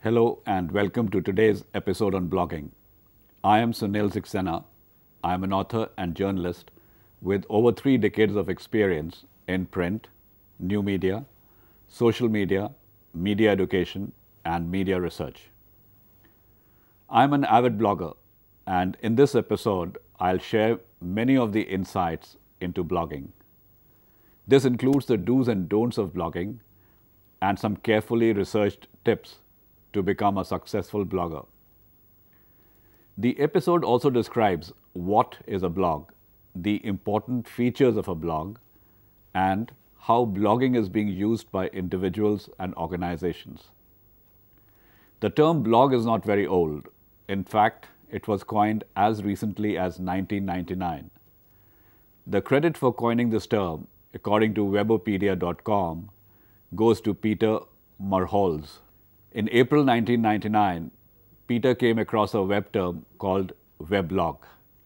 Hello and welcome to today's episode on blogging. I am Sunil Saxena. I am an author and journalist with over 3 decades of experience in print, new media, social media, media education, and media research. I am an avid blogger, and in this episode, I'll share many of the insights into blogging. This includes the do's and don'ts of blogging and some carefully researched tips to become a successful blogger. The episode also describes what is a blog, the important features of a blog, and how blogging is being used by individuals and organizations. The term blog is not very old. In fact, it was coined as recently as 1999. The credit for coining this term, according to Webopedia.com, goes to Peter Marholz. In April 1999, Peter came across a web term called weblog,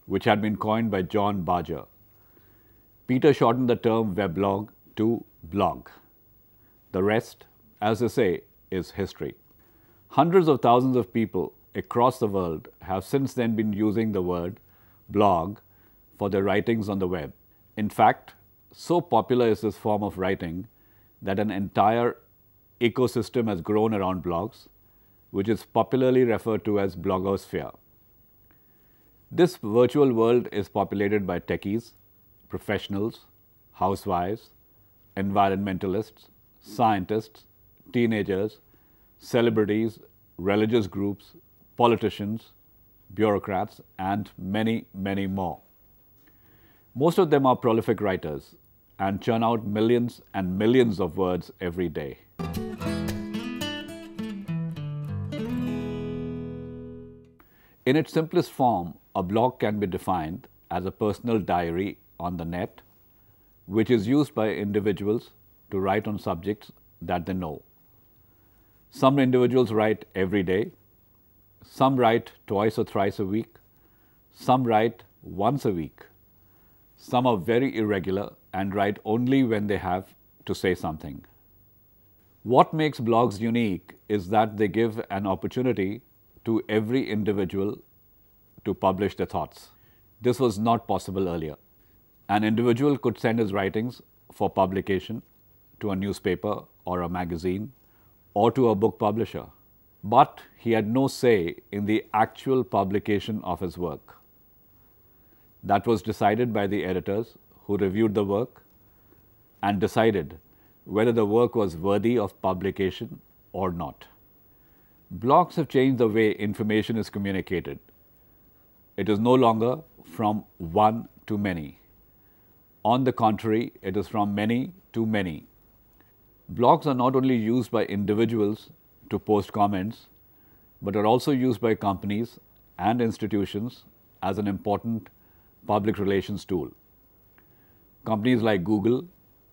which had been coined by John Barger. Peter shortened the term weblog to blog. The rest, as they say, is history. Hundreds of thousands of people across the world have since then been using the word blog for their writings on the web. In fact, so popular is this form of writing that an entire ecosystem has grown around blogs, which is popularly referred to as blogosphere. This virtual world is populated by techies, professionals, housewives, environmentalists, scientists, teenagers, celebrities, religious groups, politicians, bureaucrats, and many, many more. Most of them are prolific writers and churn out millions and millions of words every day. In its simplest form, a blog can be defined as a personal diary on the net, which is used by individuals to write on subjects that they know. Some individuals write every day, some write twice or thrice a week, some write once a week. Some are very irregular and write only when they have to say something. What makes blogs unique is that they give an opportunity to every individual to publish their thoughts. This was not possible earlier. An individual could send his writings for publication to a newspaper or a magazine or to a book publisher, but he had no say in the actual publication of his work. That was decided by the editors who reviewed the work and decided whether the work was worthy of publication or not. Blogs have changed the way information is communicated. It is no longer from one to many. On the contrary, it is from many to many. Blogs are not only used by individuals to post comments, but are also used by companies and institutions as an important public relations tool. Companies like Google,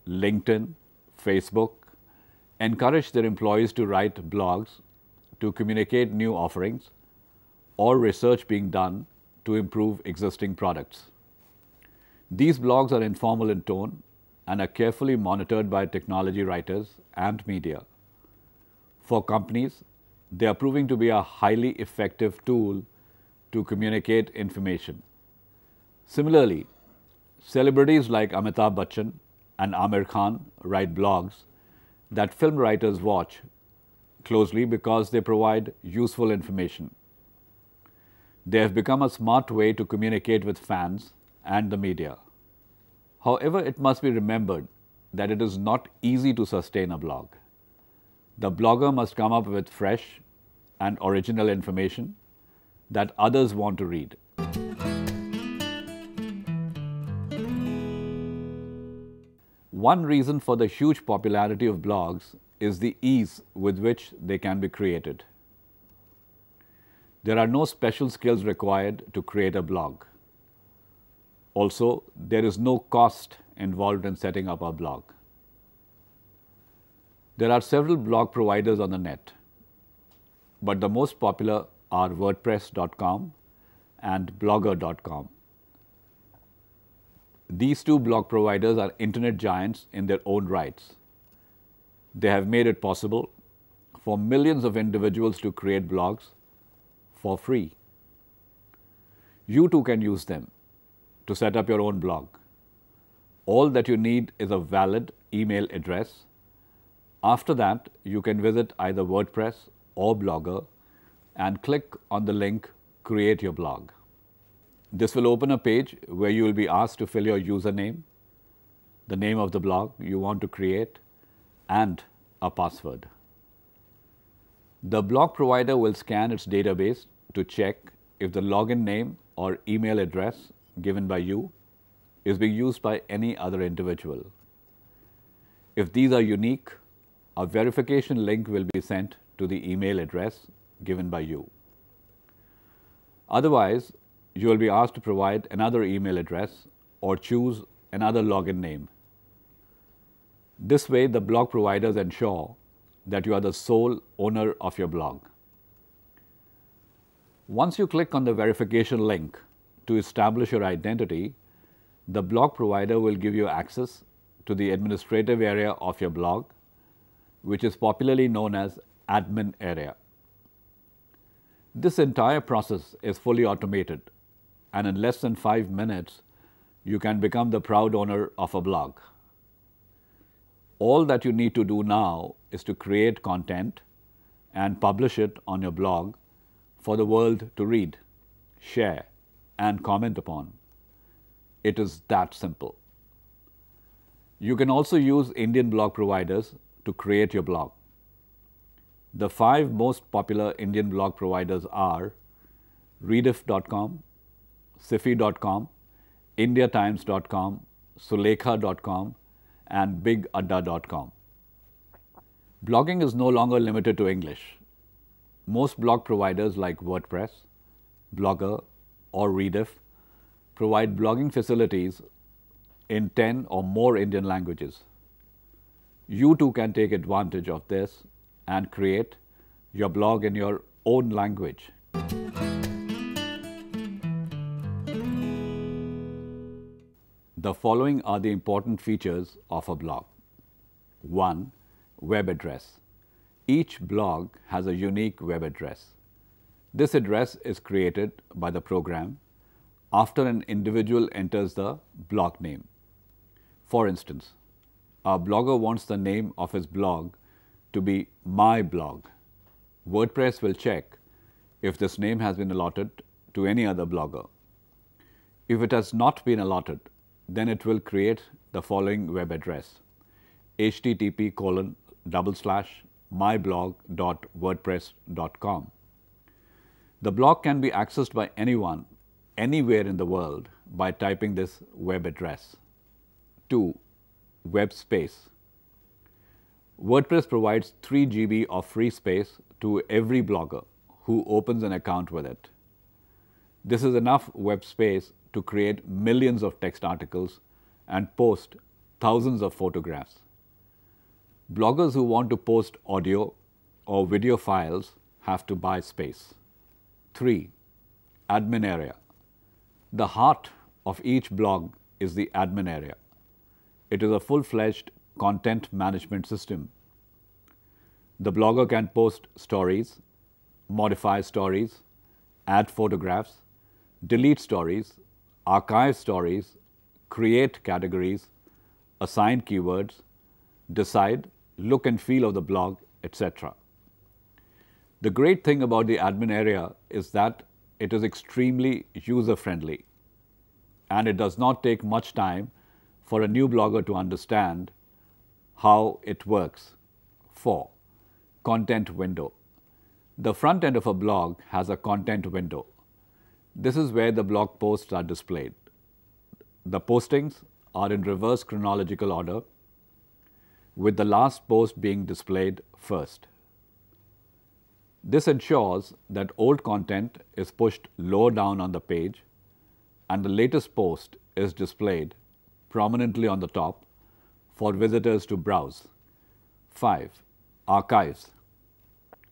LinkedIn, Facebook encourage their employees to write blogs to communicate new offerings or research being done to improve existing products. These blogs are informal in tone and are carefully monitored by technology writers and media. For companies, they are proving to be a highly effective tool to communicate information. Similarly, celebrities like Amitabh Bachchan and Amir Khan write blogs that film writers watch closely because they provide useful information. They have become a smart way to communicate with fans and the media. However, it must be remembered that it is not easy to sustain a blog. The blogger must come up with fresh and original information that others want to read. One reason for the huge popularity of blogs is the ease with which they can be created. There are no special skills required to create a blog. Also, there is no cost involved in setting up a blog. There are several blog providers on the net, but the most popular are WordPress.com and Blogger.com. These two blog providers are internet giants in their own rights. They have made it possible for millions of individuals to create blogs for free. You too can use them to set up your own blog. All that you need is a valid email address. After that, you can visit either WordPress or Blogger and click on the link Create Your Blog. This will open a page where you will be asked to fill your username, the name of the blog you want to create, and a password. The blog provider will scan its database to check if the login name or email address given by you is being used by any other individual. If these are unique, a verification link will be sent to the email address given by you. Otherwise, you will be asked to provide another email address or choose another login name. This way, the blog providers ensure that you are the sole owner of your blog. Once you click on the verification link to establish your identity, the blog provider will give you access to the administrative area of your blog, which is popularly known as admin area. This entire process is fully automated, and in less than 5 minutes, you can become the proud owner of a blog. All that you need to do now is to create content and publish it on your blog for the world to read, share, and comment upon. It is that simple. You can also use Indian blog providers to create your blog. The 5 most popular Indian blog providers are Rediff.com, Sifi.com, Indiatimes.com, Sulekha.com, and BigAdda.com. Blogging is no longer limited to English. Most blog providers like WordPress, Blogger, or Rediff provide blogging facilities in 10 or more Indian languages. You too can take advantage of this and create your blog in your own language. The following are the important features of a blog. 1. Web address. Each blog has a unique web address. This address is created by the program after an individual enters the blog name. For instance, a blogger wants the name of his blog to be My Blog. WordPress will check if this name has been allotted to any other blogger. If it has not been allotted, then it will create the following web address: http://myblog.wordpress.com. The blog can be accessed by anyone, anywhere in the world by typing this web address. 2. Web space. WordPress provides 3 GB of free space to every blogger who opens an account with it. This is enough web space to create millions of text articles and post thousands of photographs. Bloggers who want to post audio or video files have to buy space. 3. Admin area. The heart of each blog is the admin area. It is a full-fledged content management system. The blogger can post stories, modify stories, add photographs, delete stories, archive stories, create categories, assign keywords, decide look and feel of the blog, etc. The great thing about the admin area is that it is extremely user-friendly, and it does not take much time for a new blogger to understand how it works. 4. Content window. The front end of a blog has a content window. This is where the blog posts are displayed. The postings are in reverse chronological order, with the last post being displayed first. This ensures that old content is pushed lower down on the page and the latest post is displayed prominently on the top for visitors to browse. 5. Archives.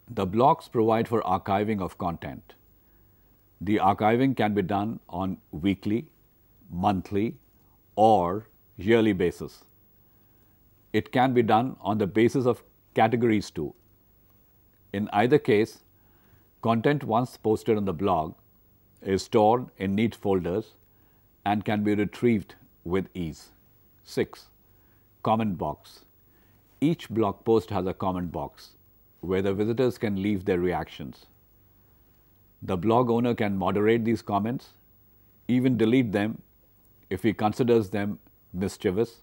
The blogs provide for archiving of content. The archiving can be done on weekly, monthly, or yearly basis. It can be done on the basis of categories too. In either case, content once posted on the blog is stored in neat folders and can be retrieved with ease. 6. Comment box. Each blog post has a comment box where the visitors can leave their reactions. The blog owner can moderate these comments, even delete them if he considers them mischievous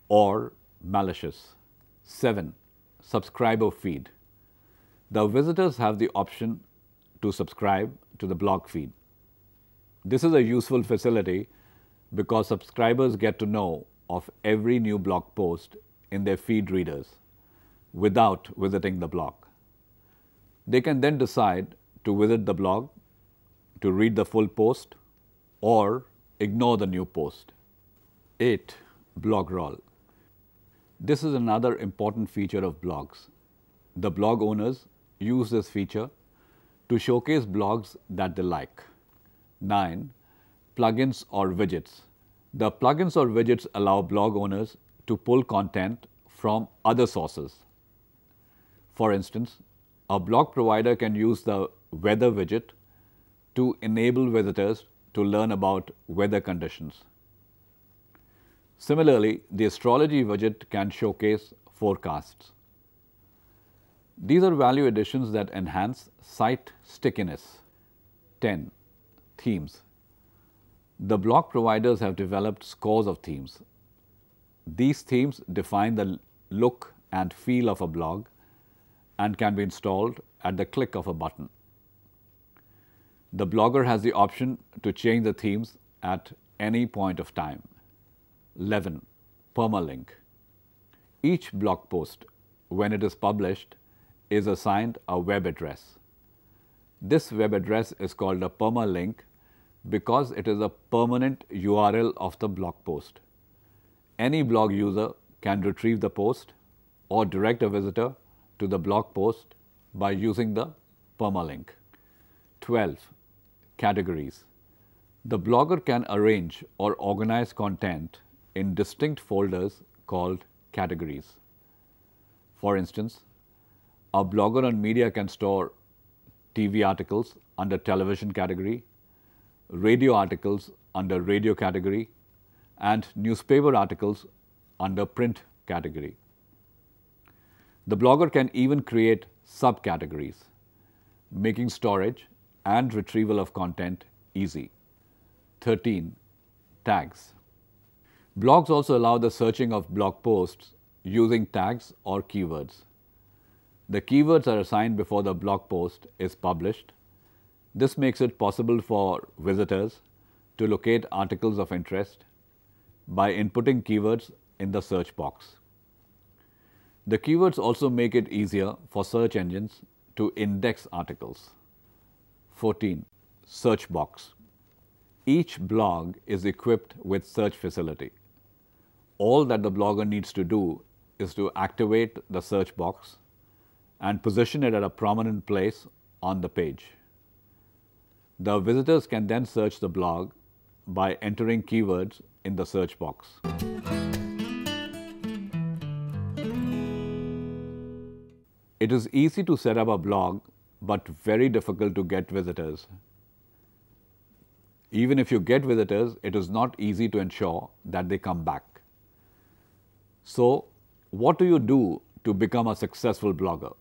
or malicious. 7. Subscriber feed. The visitors have the option to subscribe to the blog feed. This is a useful facility because subscribers get to know of every new blog post in their feed readers without visiting the blog. They can then decide to visit the blog, to read the full post, or ignore the new post. 8. Blog roll. This is another important feature of blogs. The blog owners use this feature to showcase blogs that they like. 9. Plugins or widgets. The plugins or widgets allow blog owners to pull content from other sources. For instance, a blog provider can use the weather widget to enable visitors to learn about weather conditions. Similarly, the astrology widget can showcase forecasts. These are value additions that enhance site stickiness. 10. Themes. The blog providers have developed scores of themes. These themes define the look and feel of a blog and can be installed at the click of a button. The blogger has the option to change the themes at any point of time. 11. Permalink. Each blog post, when it is published, is assigned a web address. This web address is called a permalink because it is a permanent URL of the blog post. Any blog user can retrieve the post or direct a visitor to the blog post by using the permalink. 12. Categories. The blogger can arrange or organize content in distinct folders called categories. For instance, a blogger on media can store TV articles under television category, radio articles under radio category, and newspaper articles under print category. The blogger can even create subcategories, making storage and retrieval of content easy. 13. Tags. Blogs also allow the searching of blog posts using tags or keywords. The keywords are assigned before the blog post is published. This makes it possible for visitors to locate articles of interest by inputting keywords in the search box. The keywords also make it easier for search engines to index articles. 14. Search box. Each blog is equipped with search facility. All that the blogger needs to do is to activate the search box and position it at a prominent place on the page. The visitors can then search the blog by entering keywords in the search box. It is easy to set up a blog, but very difficult to get visitors. Even if you get visitors, it is not easy to ensure that they come back. So, what do you do to become a successful blogger?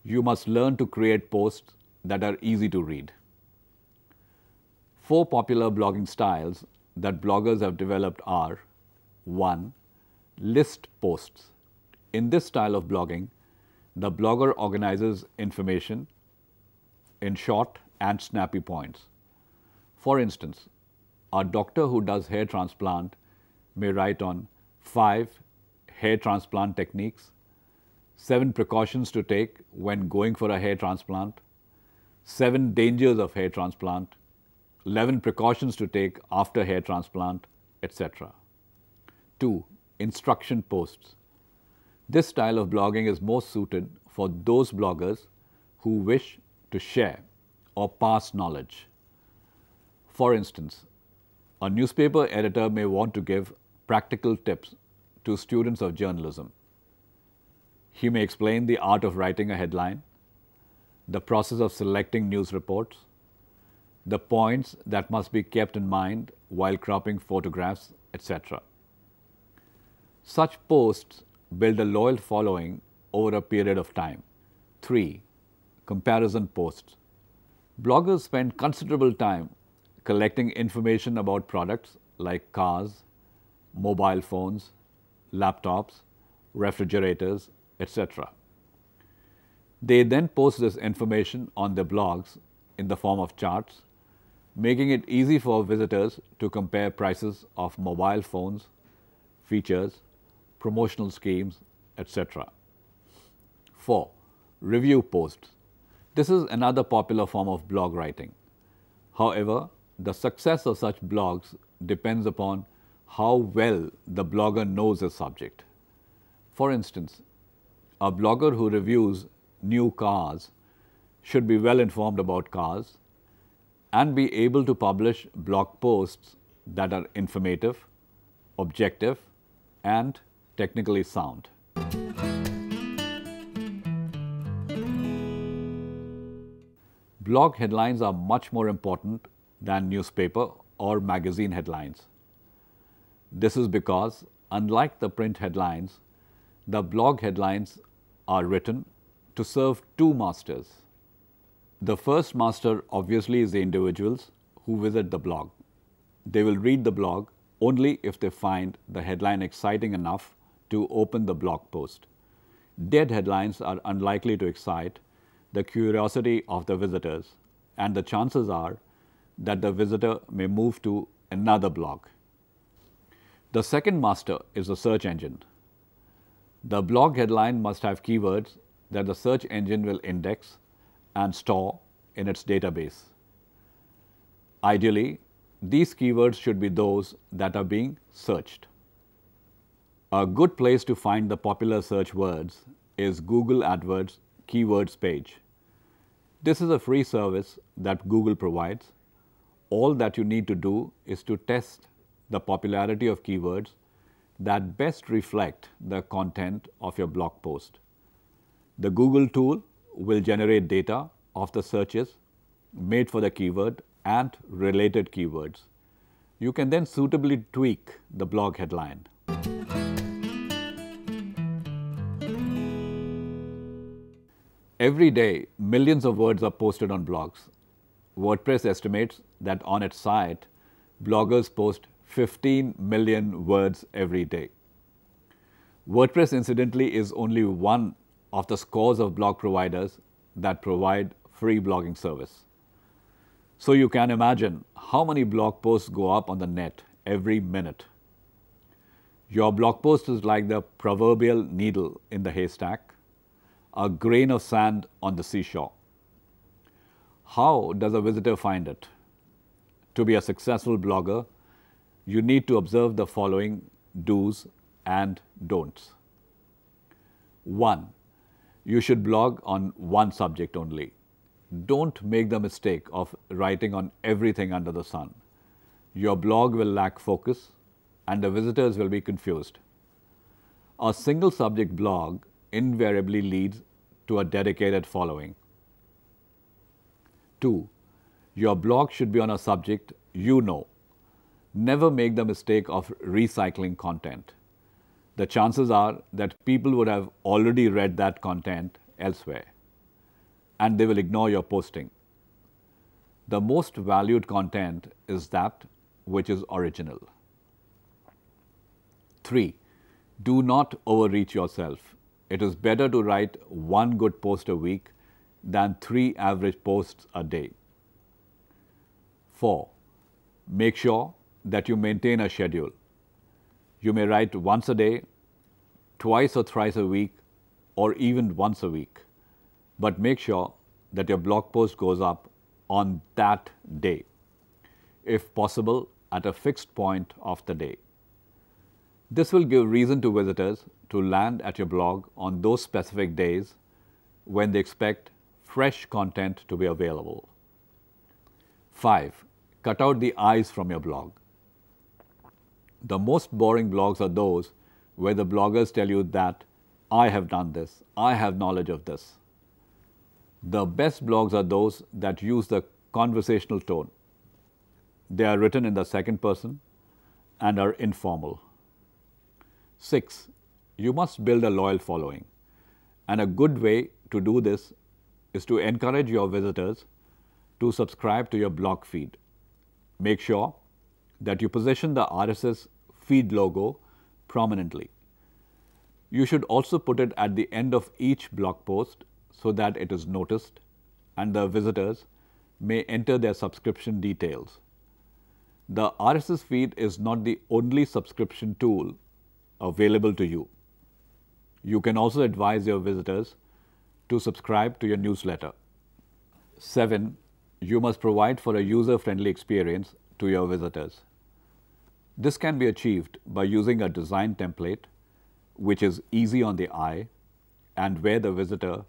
You must learn to create posts that are easy to read. 4 popular blogging styles that bloggers have developed are: 1. List posts. In this style of blogging, the blogger organizes information in short and snappy points. For instance, a doctor who does hair transplant may write on 5 hair transplant techniques, 7 precautions to take when going for a hair transplant, 7 dangers of hair transplant, 11 precautions to take after hair transplant, etc. 2. Instruction posts. This style of blogging is most suited for those bloggers who wish to share or pass knowledge. For instance, a newspaper editor may want to give practical tips to students of journalism. He may explain the art of writing a headline, the process of selecting news reports, the points that must be kept in mind while cropping photographs, etc. Such posts build a loyal following over a period of time. 3. Comparison posts. Bloggers spend considerable time collecting information about products like cars, mobile phones, laptops, refrigerators, etc. They then post this information on their blogs in the form of charts, making it easy for visitors to compare prices of mobile phones, features, promotional schemes, etc. 4. Review posts. This is another popular form of blog writing. However, the success of such blogs depends upon how well the blogger knows a subject. For instance, a blogger who reviews new cars should be well informed about cars and be able to publish blog posts that are informative, objective, and technically sound. Blog headlines are much more important than newspaper or magazine headlines. This is because, unlike the print headlines, the blog headlines are written to serve two masters. The first master obviously is the individuals who visit the blog. They will read the blog only if they find the headline exciting enough to open the blog post. Dead headlines are unlikely to excite the curiosity of the visitors, and the chances are that the visitor may move to another blog. The second master is the search engine. The blog headline must have keywords that the search engine will index and store in its database. Ideally, these keywords should be those that are being searched. A good place to find the popular search words is Google AdWords Keywords page. This is a free service that Google provides. All that you need to do is to test the popularity of keywords that best reflect the content of your blog post. The Google tool will generate data of the searches made for the keyword and related keywords. You can then suitably tweak the blog headline. Every day, millions of words are posted on blogs. WordPress estimates that on its site, bloggers post 15 million words every day. WordPress, incidentally, is only one of the scores of blog providers that provide free blogging service. So you can imagine how many blog posts go up on the net every minute. Your blog post is like the proverbial needle in the haystack, a grain of sand on the seashore. How does a visitor find it? To be a successful blogger, you need to observe the following do's and don'ts. 1. You should blog on one subject only. Don't make the mistake of writing on everything under the sun. Your blog will lack focus and the visitors will be confused. A single subject blog invariably leads to a dedicated following. 2. Your blog should be on a subject you know. Never make the mistake of recycling content. The chances are that people would have already read that content elsewhere, and they will ignore your posting. The most valued content is that which is original. 3. Do not overreach yourself. It is better to write one good post a week than 3 average posts a day. 4. Make sure that you maintain a schedule. You may write once a day, twice or thrice a week, or even once a week. But make sure that your blog post goes up on that day, if possible at a fixed point of the day. This will give reason to visitors to land at your blog on those specific days when they expect fresh content to be available. 5. Cut out the I's from your blog. The most boring blogs are those where the bloggers tell you that I have done this, I have knowledge of this. The best blogs are those that use the conversational tone. They are written in the second person and are informal. 6. You must build a loyal following. And a good way to do this is to encourage your visitors to subscribe to your blog feed. Make sure that you position the RSS feed logo prominently. You should also put it at the end of each blog post so that it is noticed and the visitors may enter their subscription details. The RSS feed is not the only subscription tool available to you. You can also advise your visitors to subscribe to your newsletter. 7. You must provide for a user-friendly experience to your visitors. This can be achieved by using a design template which is easy on the eye and where the visitor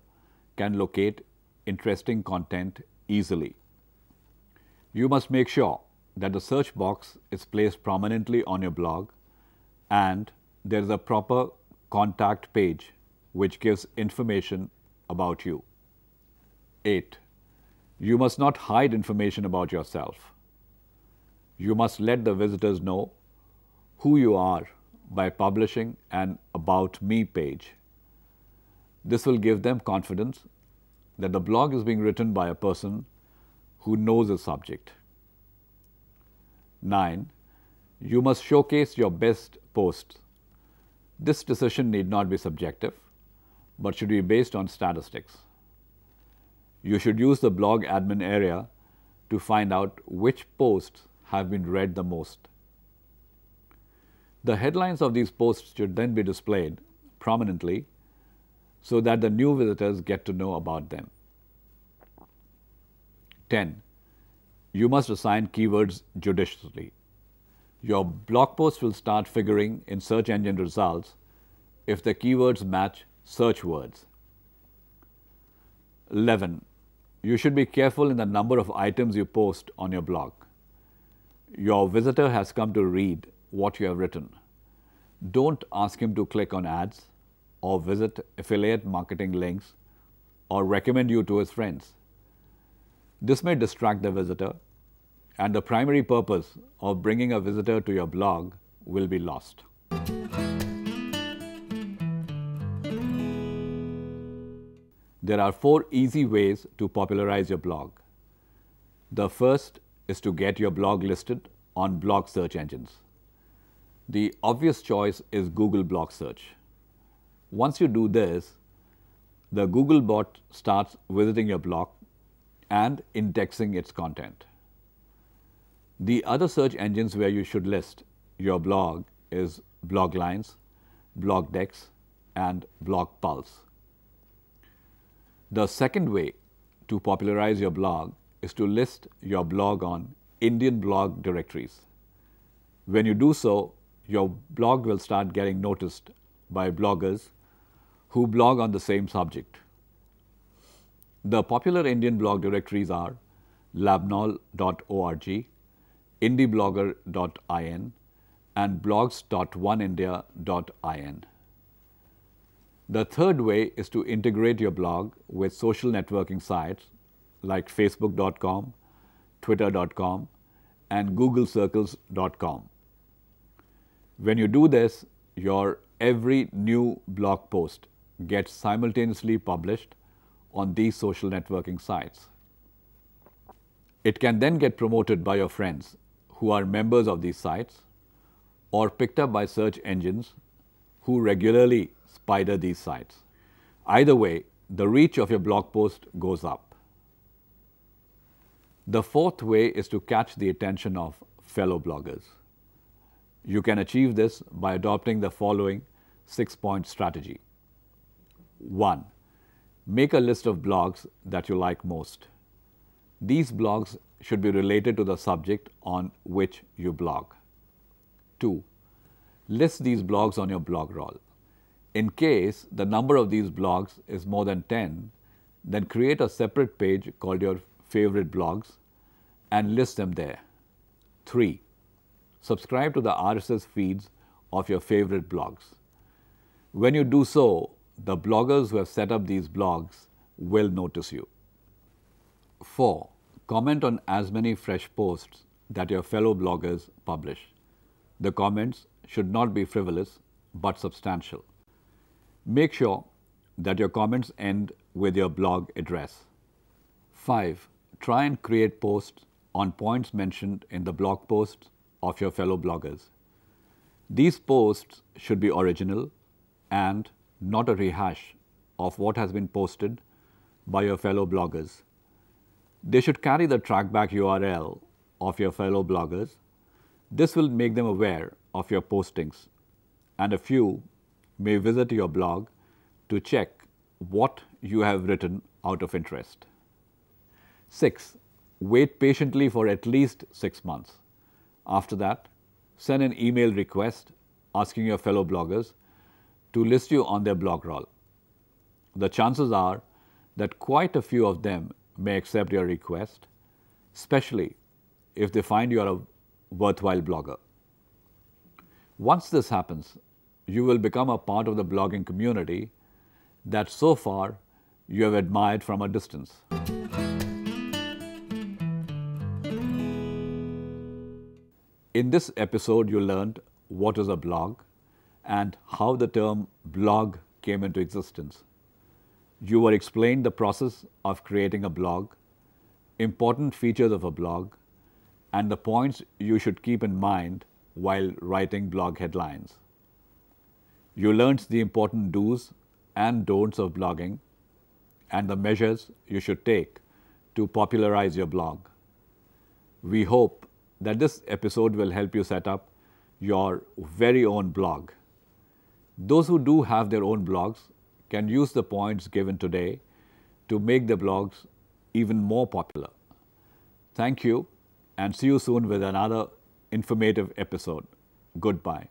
can locate interesting content easily. You must make sure that the search box is placed prominently on your blog and there is a proper contact page which gives information about you. 8. You must not hide information about yourself. You must let the visitors know who you are by publishing an About Me page. This will give them confidence that the blog is being written by a person who knows the subject. 9. You must showcase your best posts. This decision need not be subjective, but should be based on statistics. You should use the blog admin area to find out which posts have been read the most. The headlines of these posts should then be displayed prominently so that the new visitors get to know about them. 10. You must assign keywords judiciously. Your blog post will start figuring in search engine results if the keywords match search words. 11. You should be careful in the number of items you post on your blog. Your visitor has come to read what you have written. Don't ask him to click on ads or visit affiliate marketing links or recommend you to his friends. This may distract the visitor and the primary purpose of bringing a visitor to your blog will be lost. There are 4 easy ways to popularize your blog. The first is to get your blog listed on blog search engines. The obvious choice is Google Blog Search. Once you do this, the Google bot starts visiting your blog and indexing its content. The other search engines where you should list your blog is Bloglines, Blogdex, and Blog Pulse. The second way to popularize your blog is to list your blog on Indian blog directories. When you do so, your blog will start getting noticed by bloggers who blog on the same subject. The popular Indian blog directories are labnol.org, indieblogger.in, and blogs.oneindia.in. The third way is to integrate your blog with social networking sites like facebook.com, twitter.com, and googlecircles.com. When you do this, your every new blog post gets simultaneously published on these social networking sites. It can then get promoted by your friends who are members of these sites or picked up by search engines who regularly spider these sites. Either way, the reach of your blog post goes up. The fourth way is to catch the attention of fellow bloggers. You can achieve this by adopting the following 6-point strategy. 1. Make a list of blogs that you like most. These blogs should be related to the subject on which you blog. 2. List these blogs on your blog roll. In case the number of these blogs is more than 10, then create a separate page called your favorite blogs and list them there. 3. Subscribe to the RSS feeds of your favorite blogs. When you do so, the bloggers who have set up these blogs will notice you. 4. Comment on as many fresh posts that your fellow bloggers publish. The comments should not be frivolous but substantial. Make sure that your comments end with your blog address. 5. Try and create posts on points mentioned in the blog posts of your fellow bloggers. These posts should be original and not a rehash of what has been posted by your fellow bloggers. They should carry the trackback URL of your fellow bloggers. This will make them aware of your postings, and a few may visit your blog to check what you have written out of interest. 6. Wait patiently for at least 6 months. After that, send an email request asking your fellow bloggers to list you on their blog roll. The chances are that quite a few of them may accept your request, especially if they find you are a worthwhile blogger. Once this happens, you will become a part of the blogging community that so far you have admired from a distance. In this episode, you learned what is a blog and how the term blog came into existence. You were explained the process of creating a blog, important features of a blog, and the points you should keep in mind while writing blog headlines. You learned the important do's and don'ts of blogging and the measures you should take to popularize your blog. We hope that this episode will help you set up your very own blog. Those who do have their own blogs can use the points given today to make their blogs even more popular. Thank you, and see you soon with another informative episode. Goodbye.